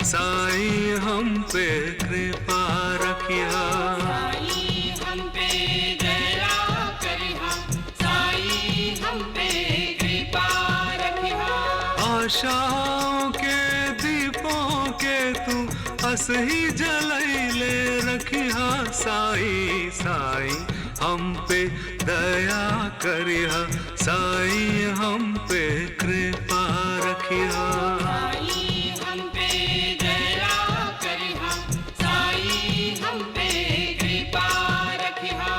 साईं हम पे कृपा रखिया। साईं हम पे दया करिहा, साईं हम पे कृपा रखिहा। आशाओं के दीपों के तू असही जलैले रखिया। साईं साईं हम पे दया करिहा, साईं हम पे कृपा रखिया। साईं हम पे दया करिहा, साईं हम पे कृपा रखिहा।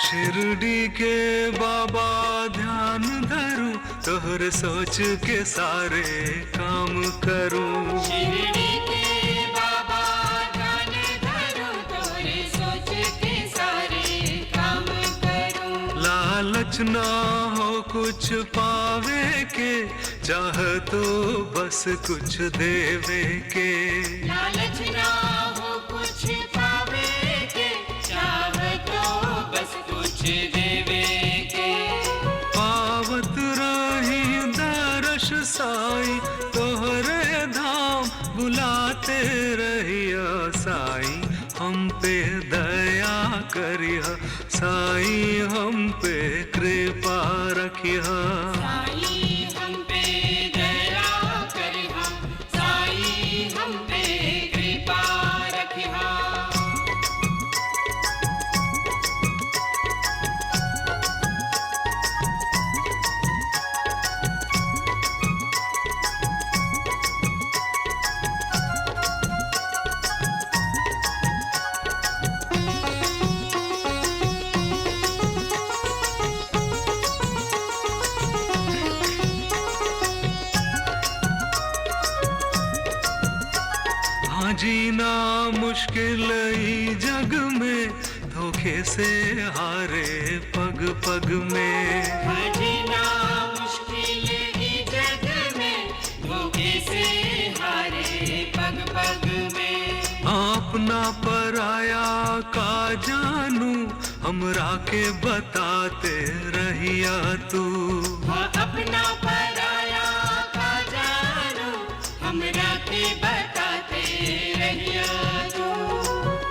शिरडी के बाबा ध्यान धरूं, तोहरे सोच के सारे काम करूं। शिरडी के बाबा ध्यान धरूं, तोरे सोच के सारे काम करूं। लालच ना हो कुछ पावे के, चाह तो बस कुछ देवे के। लालच ना हो कुछ पावे के, चाह तो बस कुछ देवे के। पावत रही दरस साईं, तोहरे धाम बुलाते रहिया। साईं हम पे दया करिया, साईं हम पे कृपा रखिया। साईं हम पे दया करिहा, साईं हम पे कृपा रखिहा। हाँ जीना मुश्किल ई जग में, धोखे से हारे पग पग में। जीना मुश्किल ही जग में, धोखे से हारे पग पग में। अपना पराया का जानू, हमरा के बताते रहिया तू। हाँ अपना पराया का जानू, हमरा के बताते रहिया तू।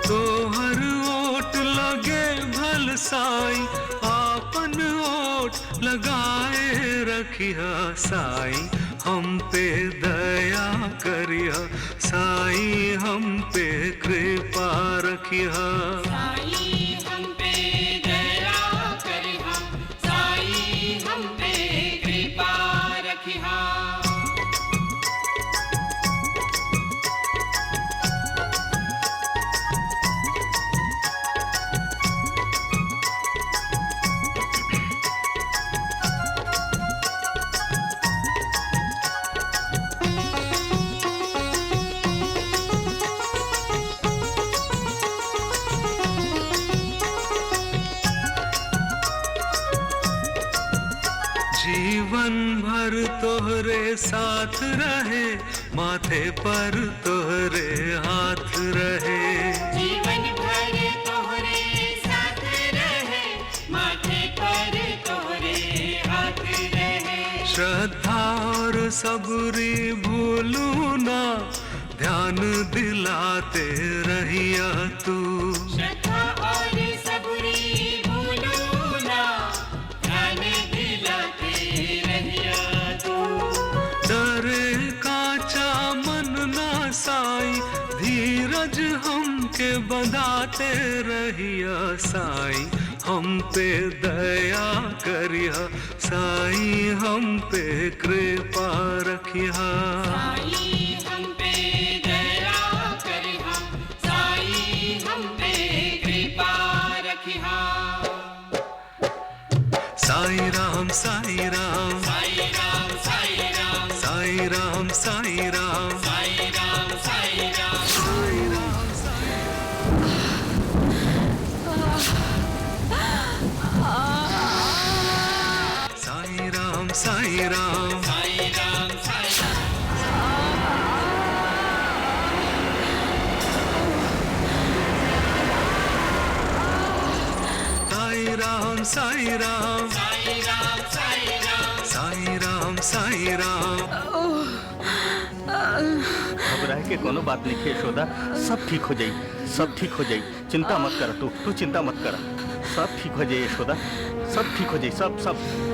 तोहर ओट लगे भल साईं, आपन ओट लगाए रखिया। साईं हम पे दया करिया, साईं हम पे कृपा रखिया। साईं हम पे दया करिहा, साईं हम पे कृपा रखिहा। जीवन भर तोहरे साथ रहे, माथे पर तोहरे हाथ रहे। जीवन भर तोहरे साथ रहे, माथे पर तोहरे हाथ रहे। श्रद्धा और सबरी भूलू ना, ध्यान दिलाते रहिया तू। श्रद्धा और सबरी भूलू ना, ध्यान दिलाते रहिया तू। डरे काचा मन ना साईं, धीरज हमके बंधाते रहिया। साईं हम पे दया करिया, साईं हम पे कृपा रखिया। साईं हम पे दया करिहा, साईं हम पे कृपा रखिहा। साईं राम साईं राम, साईं राम साईं राम, साईं राम साईं राम, साईं राम साईं राम। साईं राम साईं साईं राम साईं साईं राम साईं राम साईं राम। साईं राम साईं राम साईं राम साईं राम। साईं राम साईं राम। घबराए के कोनो बात नहीं है यशोदा, सब ठीक हो जाई, सब ठीक हो जाई। चिंता मत कर, तू चिंता मत कर, सब ठीक हो जाए यशोदा, सब ठीक हो जाए, सब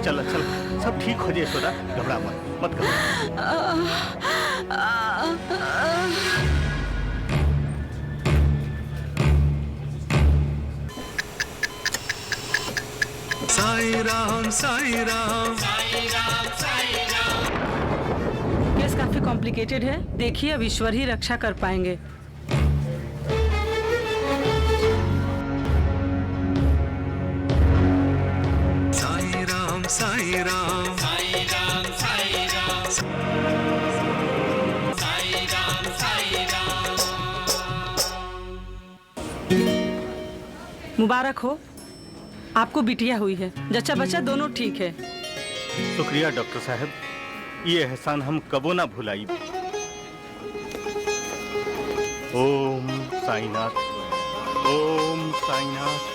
चल चल, सब ठीक हो जाए यशोदा, घबरा मत घबरा। साईं राम साईं राम साईं राम साईं राम। केस काफी कॉम्प्लिकेटेड है, देखिए अब ईश्वर ही रक्षा कर पाएंगे। साईं राम साईं राम साईं राम साईं राम। साईं राम साईं राम। मुबारक हो, आपको बिटिया हुई है, जच्चा बच्चा दोनों ठीक है। शुक्रिया डॉक्टर साहब, ये एहसान हम कबो ना भुलाई। ओम साईनाथ, ओम साईनाथ।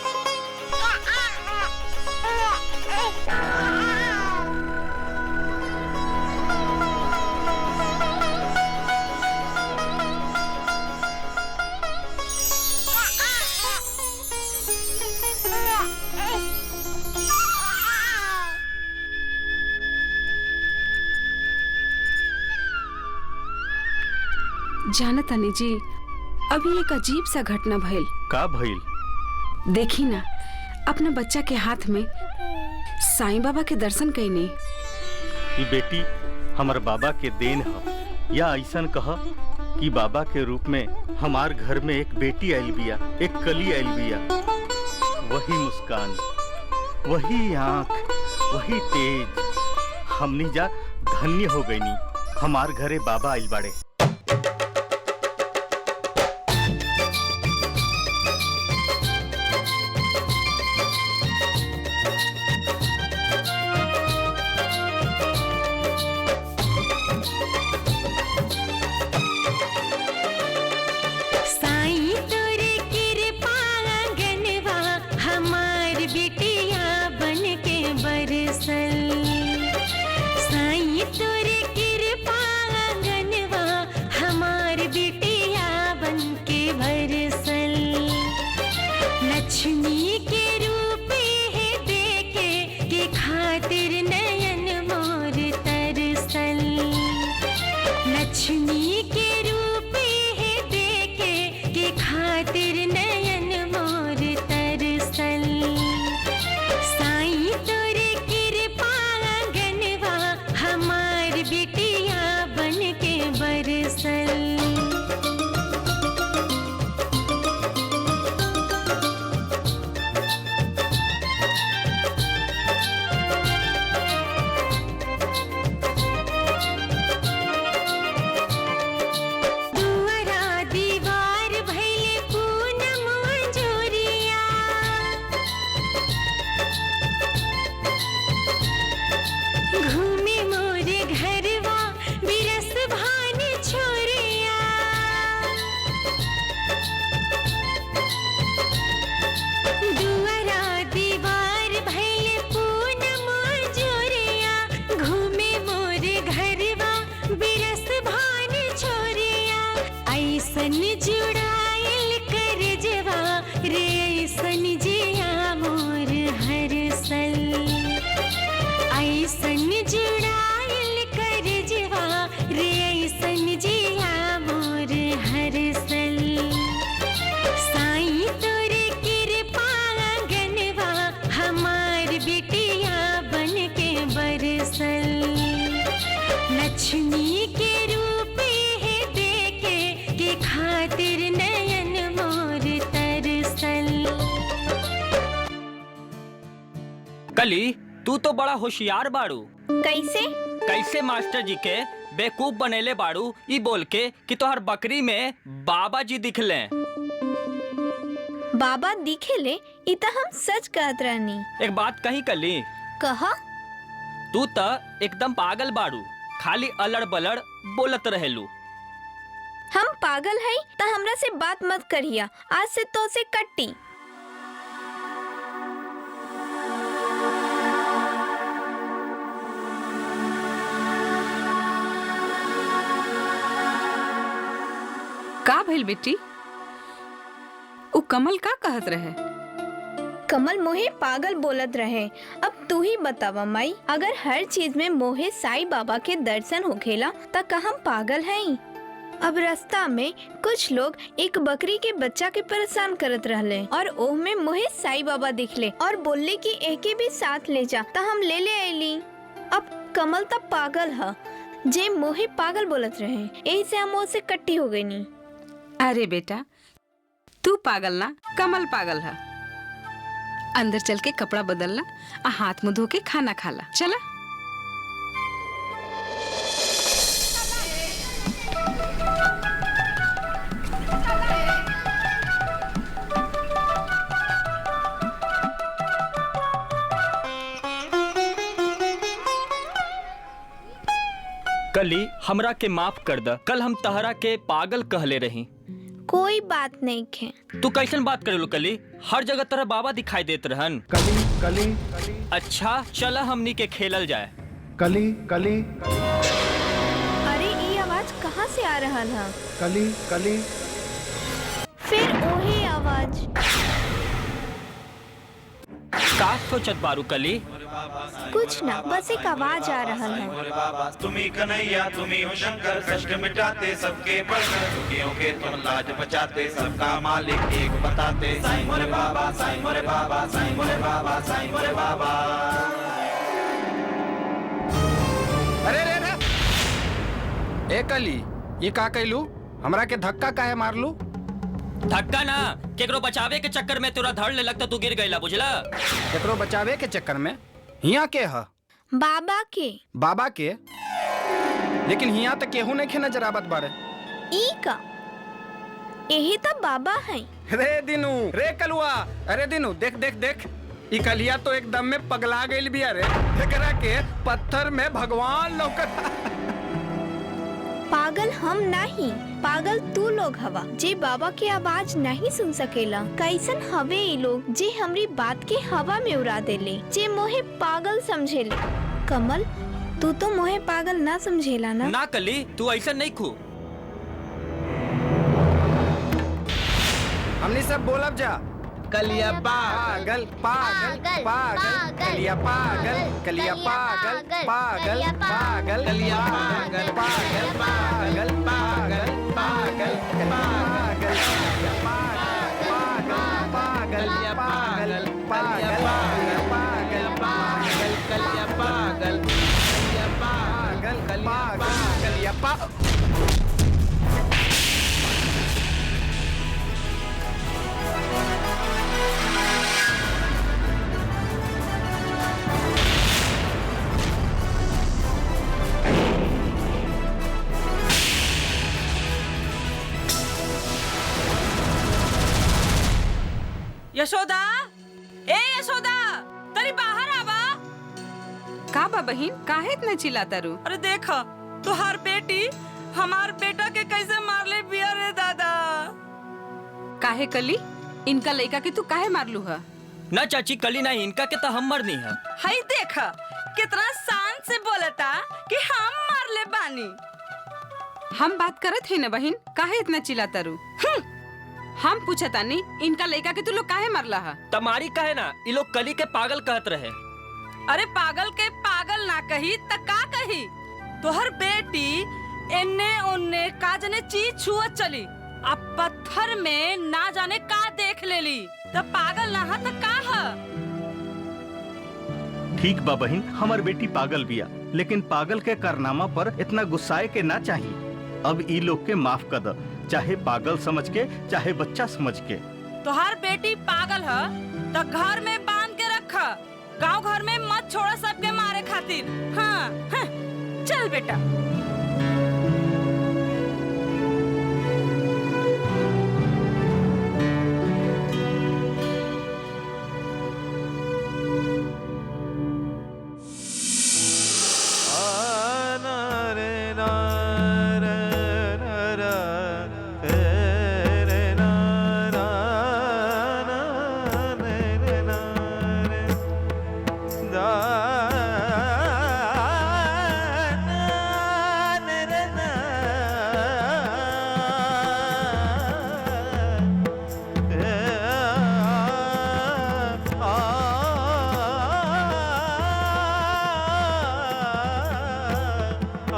जानत अनी जी, अभी एक अजीब सा घटना भइल। का भइल? देखी ना, अपना बच्चा के हाथ में साईं बाबा के दर्शन कईनी। ये बेटी हमार बाबा के देन है, या ऐसन कह कि बाबा के रूप में हमार घर में एक बेटी आयल बिया, एक कली आयल बिया। वही मुस्कान, वही आँख, वही तेज, हमनी जा धन्य हो गईनी। हमार घरे बाबा आयल बाड़े। लक्ष्मी के रूप है देखे के खातिर नयन मोर तरसल। कली तू तो बड़ा होशियार बाड़ू। कैसे? कैसे मास्टर जी के बेवकूफ बनेले बाड़ू ई बोल के कि तोहर बकरी में बाबा जी दिखले। बाबा दिखेले इ त हम सच कहत रहनी। एक बात कही कली, कहा? तू त एकदम पागल बाड़ू, खाली अलड़ बलड़ बोलत रहेलू। हम पागल है त हमरा से बात मत करिया, आज से तो से कट्टी। का भइल बेटी? उ कमल का कहत रहे? कमल मोहे पागल बोलत रहे। अब तू ही बतावा माई, अगर हर चीज में मोहे साईं बाबा के दर्शन होखेला त का हम पागल हैं? अब रास्ता में कुछ लोग एक बकरी के बच्चा के परेशान करत रहले और ओह में मोहे साईं बाबा दिखले और बोलले कि एके भी साथ ले जा, त हम ले ले आईली। अब कमल त पागल है, जे मोहे पागल बोलत रहे, यही से हम उससे कट्टी हो गई नी। अरे बेटा, तू पागल ना, कमल पागल है। अंदर चल के कपड़ा बदलना आ हाथ मुंह धो के खाना खाला। चला। कली हमरा के माफ कर द, कल हम तहरा के पागल कहले रही। कोई बात नहीं है। तू कैसन बात करेलू कली? हर जगह तरह बाबा दिखाई देत रहन। कली कली अच्छा चला हमनी के खेलल जाए। कली कली अरे ये आवाज कहाँ से आ रहा है? कली कली फिर वही आवाज। का सोचत बारू कली? कुछ ना, बस एक आवाज आ रहा है। तुम्ही कन्हैया तुम्ही हो शंकर, कष्ट मिटाते सबके बलकर, दुखियों के तुम लाज बचाते, सबका मालिक एक बताते। साईं मोरे बाबा, साईं मोरे बाबा, साईं मोरे बाबा, साईं मोरे बाबा। अरे रे रे ए कली, ये का कैलू? हमरा के धक्का काहे मारलू? धक्का ना, केकरो बचावे के चक्कर में तोरा धड़ ले लगता तू गिर गईला, बुझला? केकरो बचावे के चक्कर में? हिया के है? बाबा के। बाबा के? लेकिन हिया तो केहू नहीं खे नजर आवत बारे। ई का? यही तो बाबा है। रे दिनू, रे कलुआ, अरे दिनू देख देख देख, ई कलिया तो एकदम में पगला गइल बिया रे। एकरा के पत्थर में भगवान लौकत। पागल हम नहीं, पागल तू लोग हवा, जे बाबा की आवाज नहीं सुन सकेला। कैसन हवे ये लोग जे हमरी बात के हवा में उड़ा देले, जे मोहे पागल समझेले। कमल, तू तो मोहे पागल ना समझेला ना? ना कली, तू ऐसा नहीं खू। हमनी सब बोलब जा। कलिया पागल पागल पागल, कलिया पागल, कलिया पागल पागल पागल, कलिया पागल पागल पागल पागल पागल पागल, कलिया पागल पागल पागल पागल पागल पागल, कलिया पागल, कलिया पागल, कलिया पागल। यशोदा, ए यशोदा, तरी बाहर आवा। का बा बहिन, काहे इतना चिल्लाता रू? अरे देखा, तुहार बेटी हमार बेटा के कैसे मारले बिया रे दादा। काहे कली? इनका लड़का के तू काहे मारलू है? ना चाची, कली नहीं, इनका के तो हम मरनी है। हई देखा कितना शान से बोलता कि हम मारले बानी। हम बात करत है ना बहिन, काहे इतना चिल्लाता रू? हम पूछता नहीं, इनका लड़का के तू लोग काहे मारला है? तमारी कहे ना, ये लोग कली के पागल कहत रहे। अरे पागल के पागल ना कही त का कही? तोहर बेटी एन्ने ओन्ने का जाने चीज छुअत चली, अब पत्थर में ना जाने का देख लेली, त पागल ना है त का है? ठीक बा बहिन, हमार बेटी पागल बिया, लेकिन पागल के कारनामा पर इतना गुस्साए के ना चाहिए। अब ई लोग के माफ कर द, चाहे पागल समझ के चाहे बच्चा समझ के। तोहार बेटी पागल है तो घर में बांध के रखा, गांव घर में मत छोड़ा सबके मारे खातिर। हाँ, हाँ, चल बेटा। आ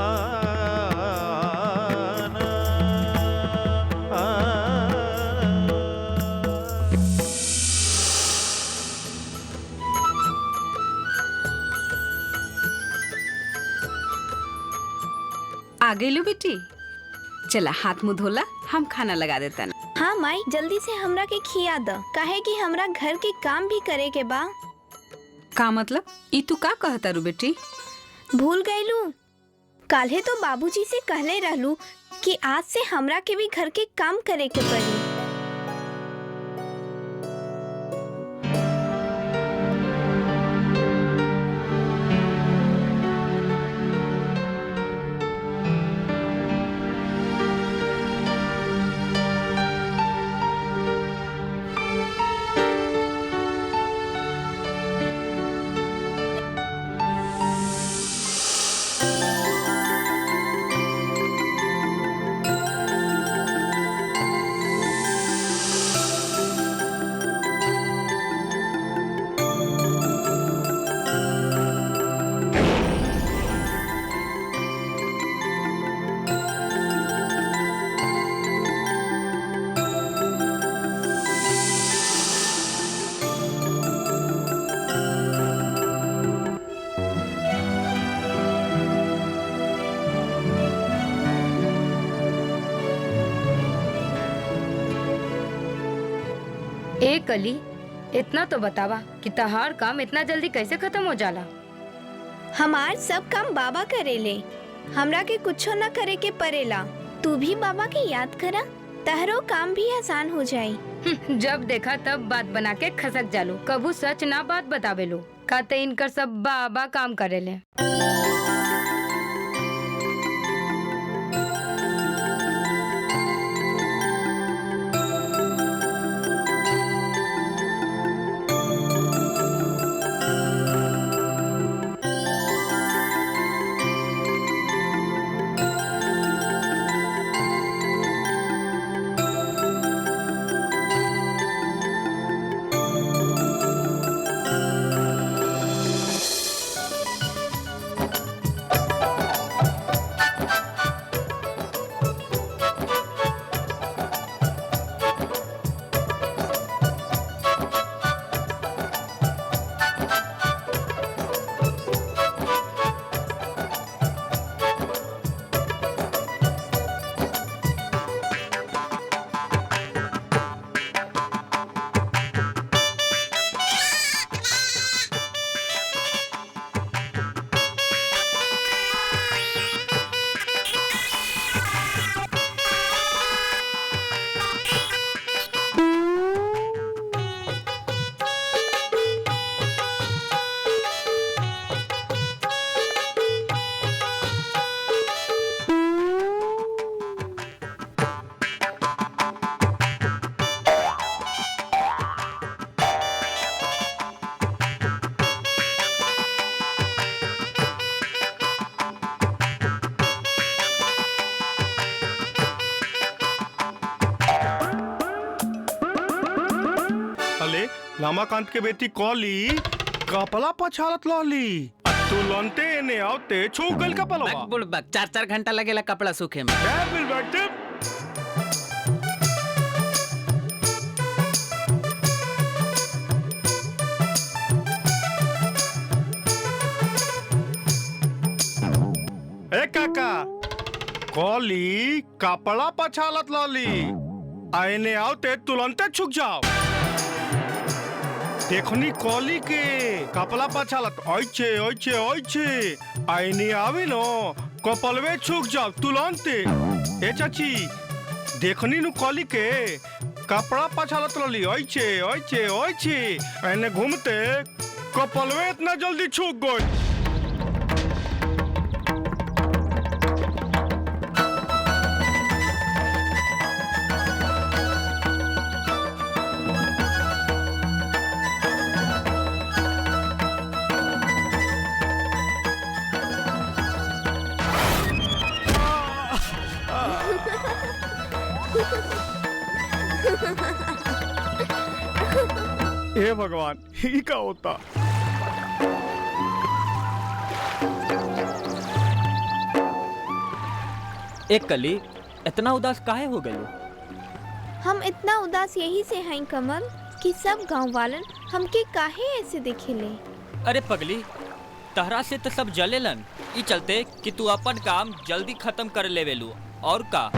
गई लो बेटी, चला हाथ मुंह धोला, हम खाना लगा देता ना। हाँ माई, जल्दी से हमरा के खिया द, काहे कि हमरा घर के काम भी करे के बा। का मतलब? ई तू का कहता रू बेटी? भूल गईलू, काल्हे तो बाबूजी से कहले रहलू कि आज से हमरा के भी घर के काम करे के पड़ी। ए कली, इतना तो बतावा कि तहार काम इतना जल्दी कैसे खत्म हो जाला? हमार सब काम बाबा करेले, हमरा के कुछो न करे के पड़ेला। तू भी बाबा के याद करा, तहरो काम भी आसान हो जाई। जब देखा तब बात बना के खसक जालो, कबू सच ना बात बतावे लो। कहते इनकर सब बाबा काम करेले। लामाकांत के बेटी कॉली कपला पछाड़त लहली, तू लौनते ने आवते छू गल कपलवा। बुड़बक 4-4 घंटा लगेला कपड़ा सूखे में। ए काका, कॉली कपड़ा पछाड़त लहली, आने आवते तुरंते छुक जाओ। देखनी कॉली के कपला पछालत ओइछे ओइछे ओइछे आईनी आवे नो कपलवे छुक जाओ तुलंते। ए चाची, देखनी नु कॉली के कपड़ा पछालत रली ओइछे ओइछे ओइछे एने घूमते कपलवे इतना जल्दी छुक गई। हे भगवान, ही का होता? एक कली इतना उदास काहे हो गए? हम इतना उदास यही से हैं कमल कि सब गांव वालन हमके काहे ऐसे देखेले। अरे पगली, तहरा से तो सब जलेलन। ई चलते कि तू अपन काम जल्दी खत्म कर लेवेलू। और का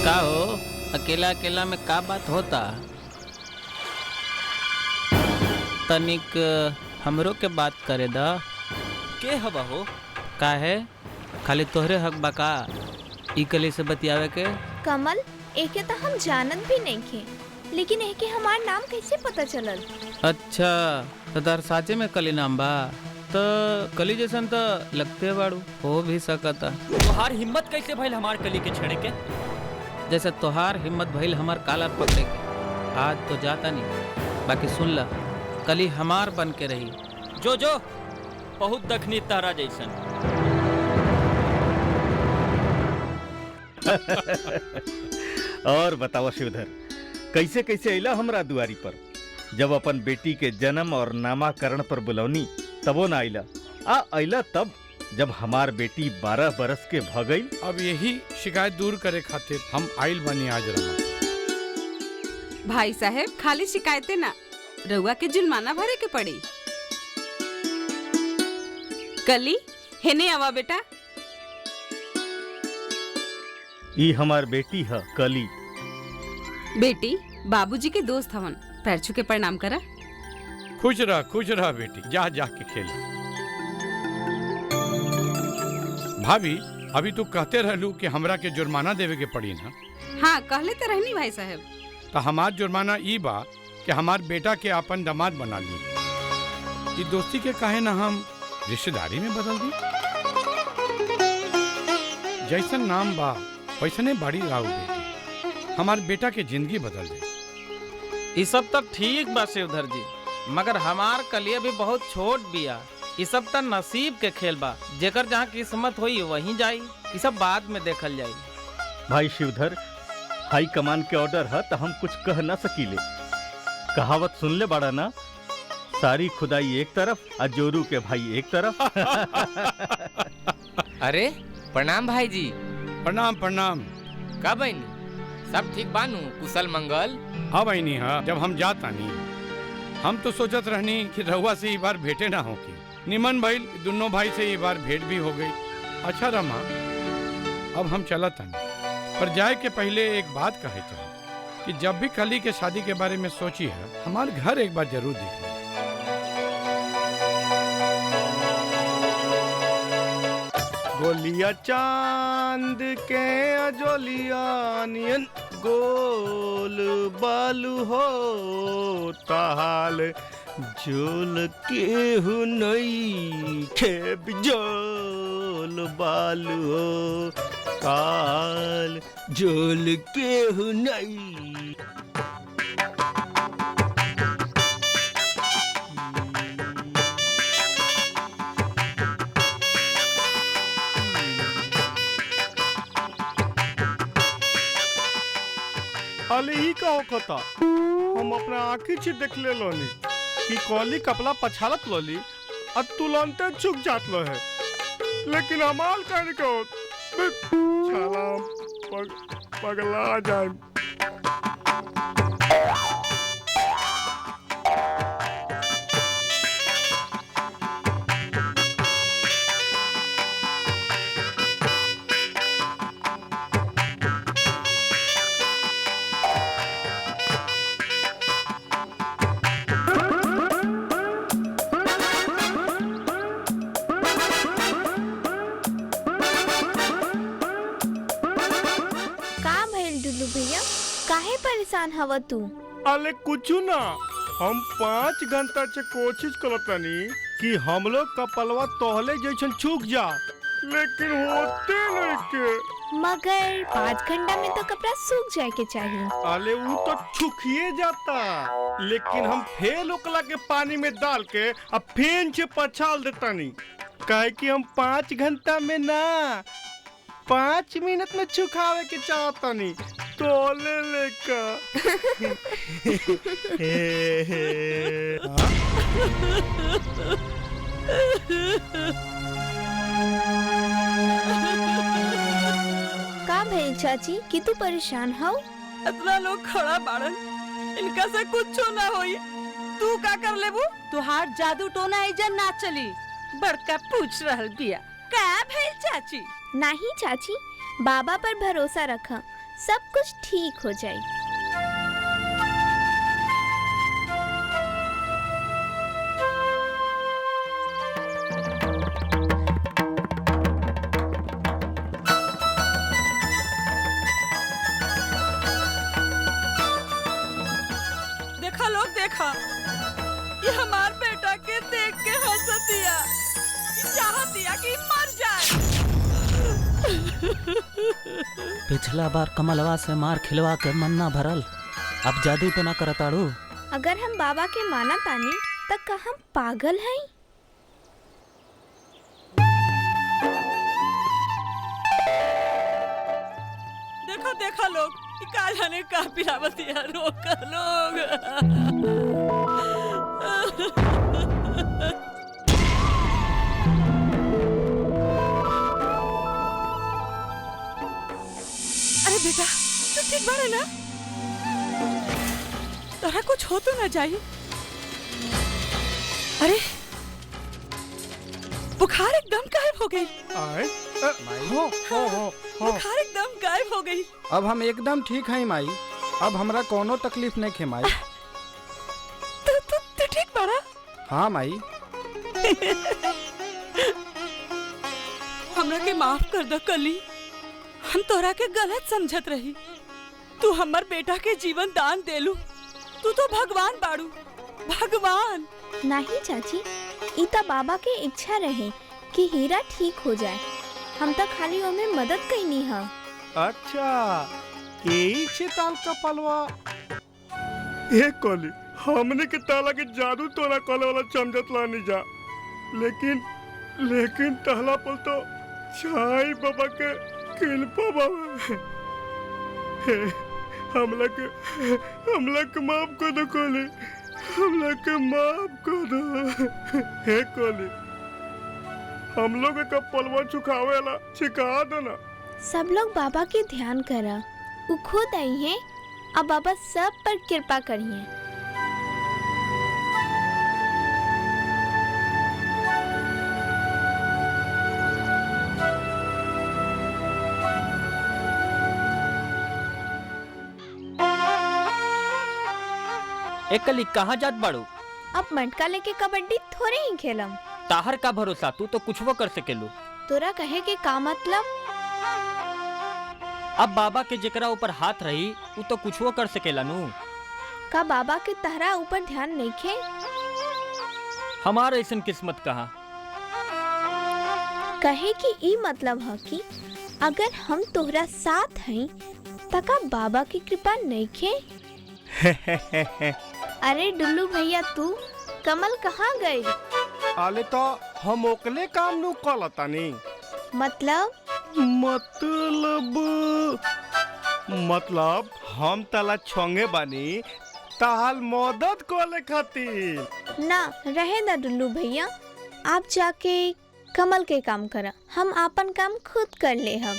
हो अकेला अकेला में का बात होता? तनिक हमरो के बात करे दा। के हवा हो? का है खाली तोहरे हक बका ई कली से बतियावे के? कमल एके तो हम जानत भी नहीं थे, लेकिन एके हमार नाम कैसे पता चलल? अच्छा तो तार साचे में कली नाम बा? तो कली जैसन तो लगते बाड़ू, हो भी सकता। तोहार हिम्मत कैसे भइल हमार कली के छेड़े के? जैसे तोहार हिम्मत भइल हमार कालर पकड़े के। आज तो जाता नहीं, बाकी सुन ला कली हमार बन के रही। जो जो बहुत दखनी तारा जैसन। और बताओ शिवधर, कैसे कैसे अइला हमरा दुआरी पर? जब अपन बेटी के जन्म और नामाकरण पर बुलौनी तबो ना अइला। अइला तब जब हमार बेटी 12 बरस के भ गई। अब यही शिकायत दूर करे खातिर हम आइल बनी आज रमा। भाई साहब खाली शिकायतें ना, रउआ के जुर्माना भरे के पड़ी। कली हेने आवा बेटा। ई हमार बेटी है कली। बेटी बाबूजी के दोस्त हवन, पैर छू के प्रणाम करा। खुश रह बेटी, जा के खेल। भाभी अभी तू कहते रहलू कि हमरा के जुर्माना देवे के पड़ी ना? हाँ कहले तो रहनी भाई साहब। तो हमार जुर्माना ई बा कि हमार बेटा के अपन दामाद बना ली। ई दोस्ती के काहे ना हम रिश्तेदारी में बदल दी? जैसन नाम बा वैसने बड़ी राव बेटी, हमार बेटा के जिंदगी बदल दे। ये सब तो ठीक बा शिवधर जी, मगर हमार कलिया भी बहुत छोट बिया। ये सब तो नसीब के खेल बा, जेकर जहाँ किस्मत होई वहीं जाई। ये सब बाद में देखल जाई। भाई शिवधर, हाई कमान के ऑर्डर है तो हम कुछ कह ना सकीले। कहावत सुन ले बड़ा ना, सारी खुदाई एक तरफ और जोरू के भाई एक तरफ। अरे प्रणाम भाई जी। प्रणाम। का बहनी, सब ठीक बानू? कुशल मंगल? हाँ बहनी, हाँ। जब हम जाता नहीं, हम तो सोचत रहनी कि रहुआ से ये बार भेंटे ना होगी। निमन भाई दोनों भाई से ये बार भेंट भी हो गई। अच्छा रमा, अब हम चलत नहीं, पर जाए के पहले एक बात कहे चाहे कि जब भी कली के शादी के बारे में सोची है, हमारे घर एक बार जरूर देख लें। गोलिया चांद के अजोलिया नियन गोल बालू हो ताल जोल के हुनई के बिजोल बालू हो ताल जोल के हुनई। अले ही का होता, हम अपना आँखी से देख ले लोनी कि कॉली कपड़ा पछालत लोली और तुलंते छुक जात लो है, लेकिन हमाल करने को छाला पगला जाए। परेशान हवा तू? अले कुछ ना, हम 5 घंटा से कोशिश करतनी कि हम लोग कपलवा तोहले जैसन छूक जा, लेकिन होते नहीं के। मगर 5 घंटा में तो कपड़ा सूख जाए के चाहिए। अले वो तो छुखिए जाता, लेकिन हम फेल ओकला के पानी में डाल के अब फेन से पछाल देता नहीं, काहे कि हम 5 घंटा में ना 5 मिनट में छुखावे के चाहता नहीं। तोले लेका चाची कि तू परेशान हो? इतना लोग खड़ा बाड़न, इनका से कुछ ना होई। तू का कर लेबू? तुहार जादू टोना इजन ना चली। बड़का पूछ रहल बिया, का भइल चाची? नहीं चाची, बाबा पर भरोसा रखा, सब कुछ ठीक हो जाए। देखा लोग देखा, ये हमार बेटा के देख के हंसतिया, चाहतिया कि मर जाए। पिछला बार कमलवा से मार खिलवा के मन ना भरल, अब जादू तो ना करताड़ू। अगर हम बाबा के माना तानी तब का हम पागल हैं? देखो देखा लोग, का जाने का पिलावतिया रोक लोग। अरे बेटा, तू ठीक बाड़े ना? तोरा कुछ हो तो ना जाई? अरे बुखार एकदम गायब हो गई। बुखार एकदम गायब हो गई। अब हम एकदम ठीक हैं माई, अब हमरा कोनो तकलीफ नहीं खे माई। तू ठीक बाड़ा? हाँ माई। हमरा के माफ कर दो कली, हम तोरा के गलत समझत रही। तू हमर बेटा के जीवन दान देलू, तू तो भगवान बाड़ू, भगवान। नहीं चाची, इता बाबा के इच्छा रहे कि हीरा ठीक हो जाए, हम तो खाली ओमे मदद कईनी है। अच्छा, यही छे ताल का पलवा। एक कोली हमने के ताला के जादू तोरा कले वाला चमचत लानी जा, लेकिन तहला पल तो छाई बाबा के कृपा बाबा। हमला के माफ कर दो कोली, हमला के माफ कर दो। हे कोली, हम लोग का पलवा चुकावे ला सिखा दो ना। सब लोग बाबा के ध्यान करा, वो खुद आई हैं, अब बाबा सब पर कृपा करिए। एक कली कहाँ जात बाड़ू? अब मटका लेके कबड्डी थोड़े ही खेलम। ताहर का भरोसा, तू तो कुछ वो कर सकेलू। तोरा कहे के का मतलब? अब बाबा के जेकरा ऊपर हाथ रही, वो तो कुछ वो कर सकेला नू। का बाबा के तहरा ऊपर ध्यान नहीं खे? हमारा ऐसन किस्मत कहाँ। कहे कि ई मतलब है कि अगर हम तोहरा साथ हैं तका बाबा की कृपा नहीं खे? अरे डुल्लू भैया, तू कमल कहाँ गई? आले तो हम ओकले काम नु कलतानी। मतलब हम तला छोंगे बानी ताल मदद कोले खातिर। ना रहे ना डुल्लू भैया, आप जाके कमल के काम करा, हम आपन काम खुद कर ले हम।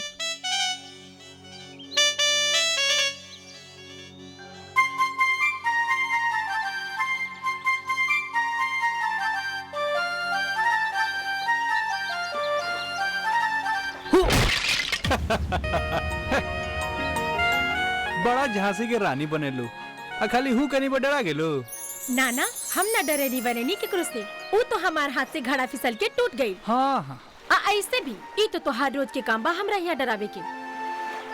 बड़ा झांसी के रानी बनेलू, खाली हूँ कनी डरा गेलू। ना ना, हम ना डरेनी बनेनी केकरो से, वो तो हमार हाथ से घड़ा फिसल के टूट गई। हाँ हाँ। ऐसे भी ई तो तोहार रोज के काम बा हमरा यहाँ डरावे के।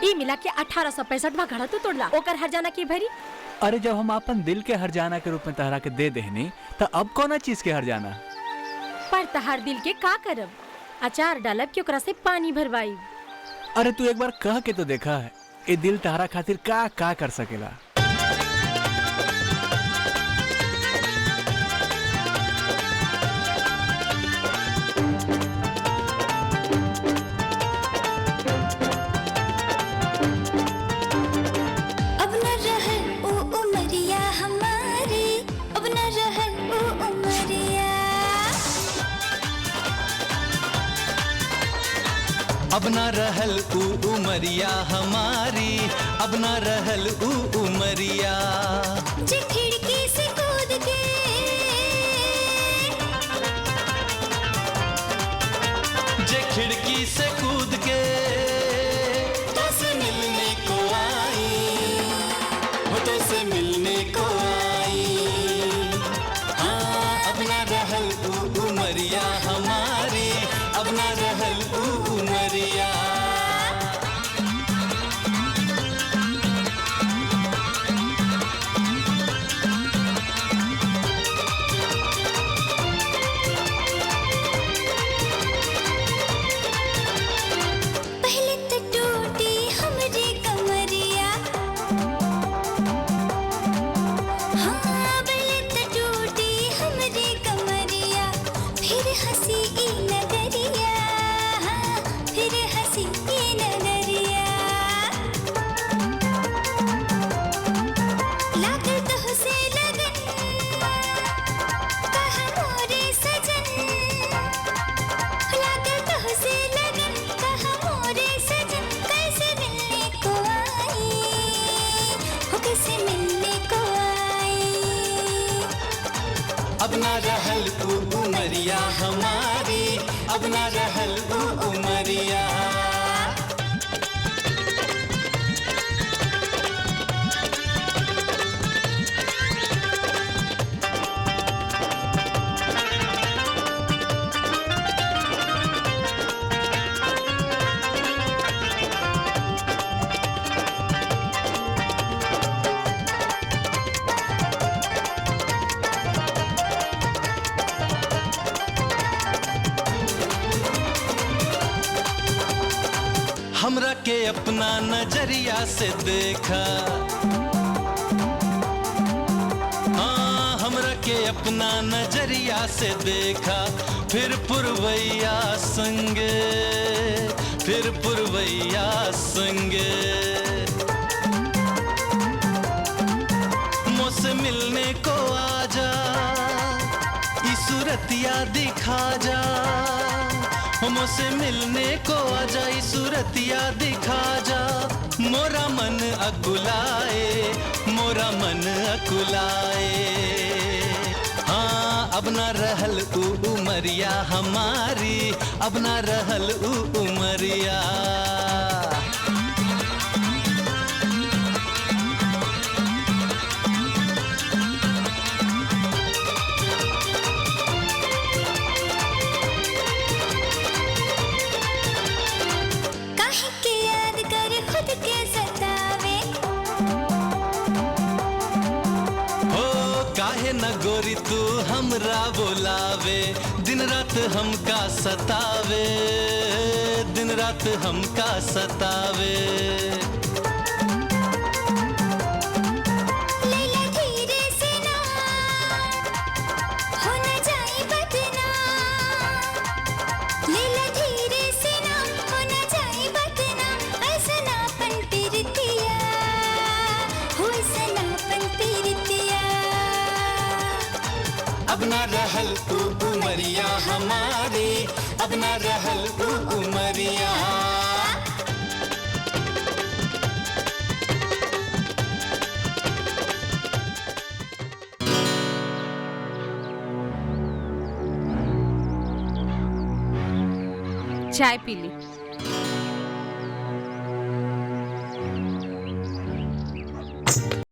ई मिला के 1865 घड़ा तो तोड़ला, ओकर हरजाना के भरी। अरे जब हम अपन दिल के हरजाना के रूप में तहरा के दे देहनी, तो अब कौन चीज के हरजाना? पर तहार दिल के का करब? अचार डालब के ओकरा से पानी भरवाई। अरे तू एक बार कह के तो देखा है, ये दिल तहरा खातिर का कर सकेला। अब न रहे ओ उमरिया हमारी, अब न रहे ओ उमरिया। अब ना रहल ऊ उमरिया हमारी, अब ना रहल ऊ उमरिया। जे खिड़की से कूद के, जे खिड़की से कूद के तो से मिलने को आई, हो तो से मिलने को आई। हाँ अब ना रहल ऊ उमरिया हमारी, अब ना रहल ऊ उमरिया। पहले तो टूटी हमरी कमरिया, हाँ पहले तो टूटी हमरी कमरिया, फिर हंसी ई नगरिया, हाँ फिर हंसी ई नगरिया। लागल तो से लगन, कहा मोरे सजन, लागल तो से लगन, कहा मोरे सजन, कैसे मिलने को आई, हो कैसे मिलने को आई। अब ना रहल ऊ उमरिया हमारी, अब ना रहल ऊ उमरिया। हमरा के अपना नजरिया से देखा, हाँ हमरा के अपना नजरिया से देखा, फिर पुरवैया संगे, फिर पुरवैया संगे। मुझसे मिलने को आजा, ई सूरतिया दिखा जा, मुझसे मिलने को आजा, ई सूरतिया दिखा जा। मोरा मन अकुलाए, मोरा मन अकुलाए। हाँ अब ना रहल ऊ उमरिया हमारी, अब ना रहल ऊ उमरिया। काहे के याद कर खुद के सतावे, हो काहे न गोरी तू हमरा बोलावे, दिन रात हमका सतावे, दिन रात हमका सतावे। लैला धीरे से ना, हो न जाए बदनाम, लैला धीरे से ना, हो न जाए बदनाम। ऐसनापन पीरतिया, हो ऐसनापन पीरतिया। अब ना रहल ऊ उमरिया हमारी, अब ना रहल ऊ उमरिया। चाय पी ली।